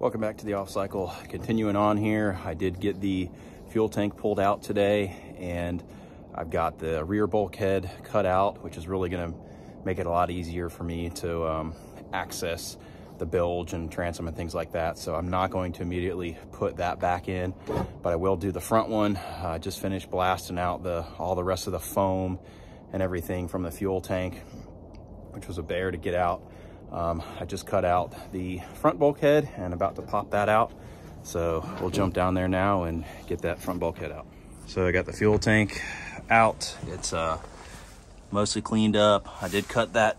Welcome back to the off cycle. Continuing on here, I did get the fuel tank pulled out today, and I've got the rear bulkhead cut out, which is really going to make it a lot easier for me to access the bilge and transom and things like that. So I'm not going to immediately put that back in, but I will do the front one. I just finished blasting out all the rest of the foam and everything from the fuel tank, which was a bear to get out. I just cut out the front bulkhead and about to pop that out. So we'll jump down there now and get that front bulkhead out. So I got the fuel tank out. It's mostly cleaned up. I did cut that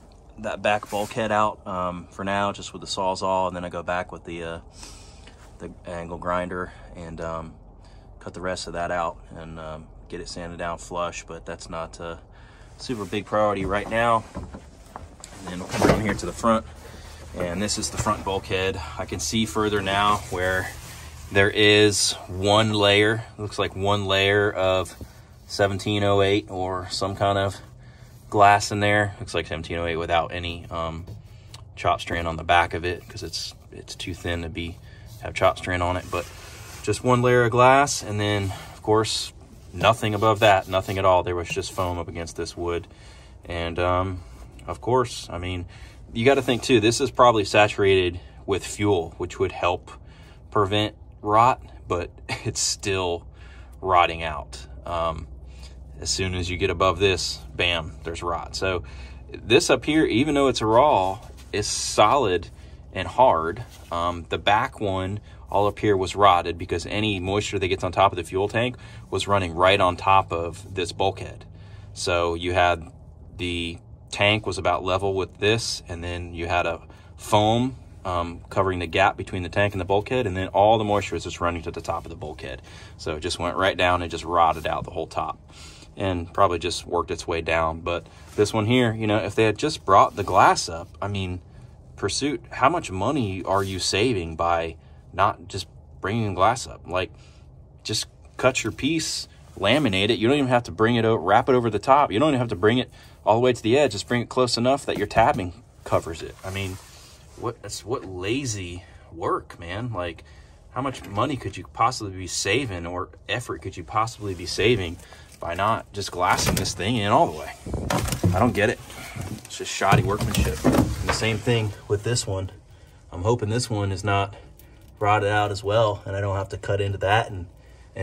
back bulkhead out for now, just with the Sawzall, and then I go back with the angle grinder and cut the rest of that out and get it sanded down flush, but that's not a super big priority right now. And then we'll come down here to the front, and this is the front bulkhead. I can see further now where there is one layer, looks like one layer of 1708 or some kind of glass in there. Looks like 1708 without any chop strand on the back of it, because it's too thin to have chop strand on it. But just one layer of glass, and then of course nothing above that, nothing at all. There was just foam up against this wood. And of course, I mean, you got to think too, this is probably saturated with fuel, which would help prevent rot, but it's still rotting out. As soon as you get above this, bam, there's rot. So this up here, even though it's raw, is solid and hard. The back one all up here was rotted because any moisture that gets on top of the fuel tank was running right on top of this bulkhead. So you had the tank was about level with this, and then you had a foam covering the gap between the tank and the bulkhead, and then all the moisture is just running to the top of the bulkhead. So it just went right down and just rotted out the whole top, and probably just worked its way down. But this one here, you know, if they had just brought the glass up, I mean, Pursuit, how much money are you saving by not just bringing the glass up? Like, just cut your piece, laminate it. You don't even have to bring it out, wrap it over the top. You don't even have to bring it all the way to the edge. Just bring it close enough that your tabbing covers it. I mean, what lazy work, man. Like, how much money could you possibly be saving, or effort could you possibly be saving by not just glassing this thing in all the way? I don't get it. It's just shoddy workmanship. And the same thing with this one. I'm hoping this one is not rotted out as well, and I don't have to cut into that and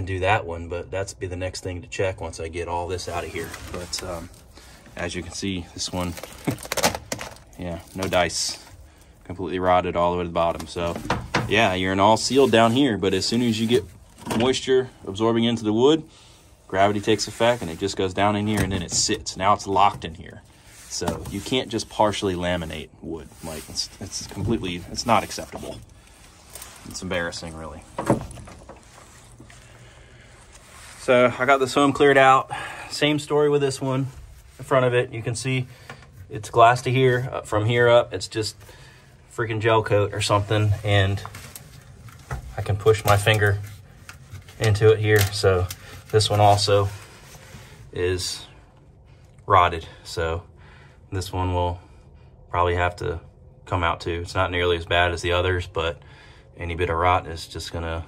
do that one, but that's be the next thing to check once I get all this out of here. But as you can see, this one, yeah, no dice, completely rotted all the way to the bottom. So yeah, you're in all sealed down here, but as soon as you get moisture absorbing into the wood, gravity takes effect and it just goes down in here, and then it sits. Now it's locked in here. So you can't just partially laminate wood. Like, it's not acceptable. It's embarrassing, really. So I got this foam cleared out. Same story with this one. The front of it, you can see it's glass to here. From here up, it's just freaking gel coat or something, and I can push my finger into it here. So this one also is rotted. So this one will probably have to come out too. It's not nearly as bad as the others, but any bit of rot is just gonna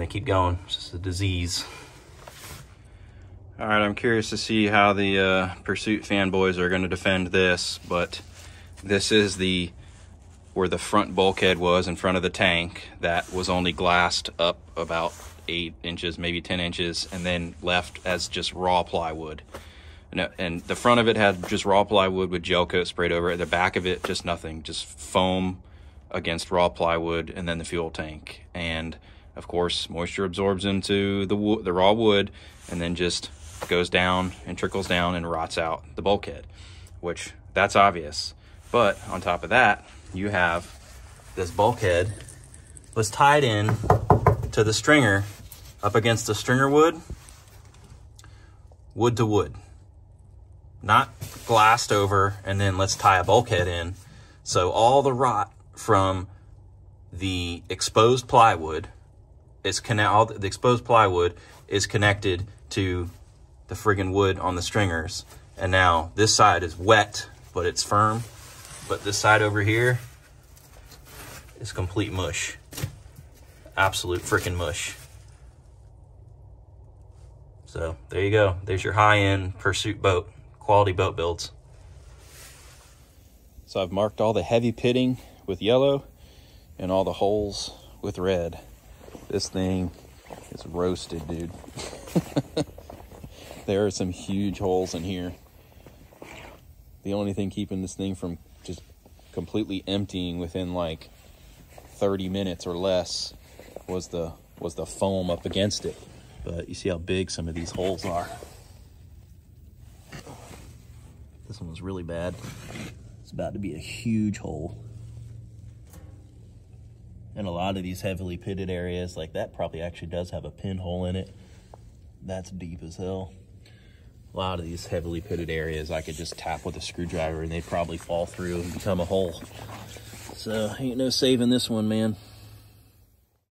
keep going. It's just a disease. All right, I'm curious to see how the Pursuit fanboys are going to defend this, but this is where the front bulkhead was in front of the tank. That was only glassed up about 8 inches, maybe 10 inches, and then left as just raw plywood. And the front of it had just raw plywood with gel coat sprayed over it. The back of it, just nothing, just foam against raw plywood, and then the fuel tank. And of course, moisture absorbs into the raw wood, and then just goes down and trickles down and rots out the bulkhead, which that's obvious. But on top of that, you have this bulkhead was tied in to the stringer up against the stringer wood to wood, not glassed over and then let's tie a bulkhead in. So all the rot from the exposed plywood the exposed plywood is connected to the friggin' wood on the stringers. And now this side is wet, but it's firm. But this side over here is complete mush. Absolute freaking mush. So there you go. There's your high-end Pursuit boat, quality boat builds. So I've marked all the heavy pitting with yellow and all the holes with red. This thing is roasted, dude. There are some huge holes in here. The only thing keeping this thing from just completely emptying within like 30 minutes or less was the foam up against it. But you see how big some of these holes are. This one was really bad. It's about to be a huge hole. And a lot of these heavily pitted areas, like that probably actually does have a pinhole in it. That's deep as hell. A lot of these heavily pitted areas I could just tap with a screwdriver and they'd probably fall through and become a hole. So ain't no saving this one, man.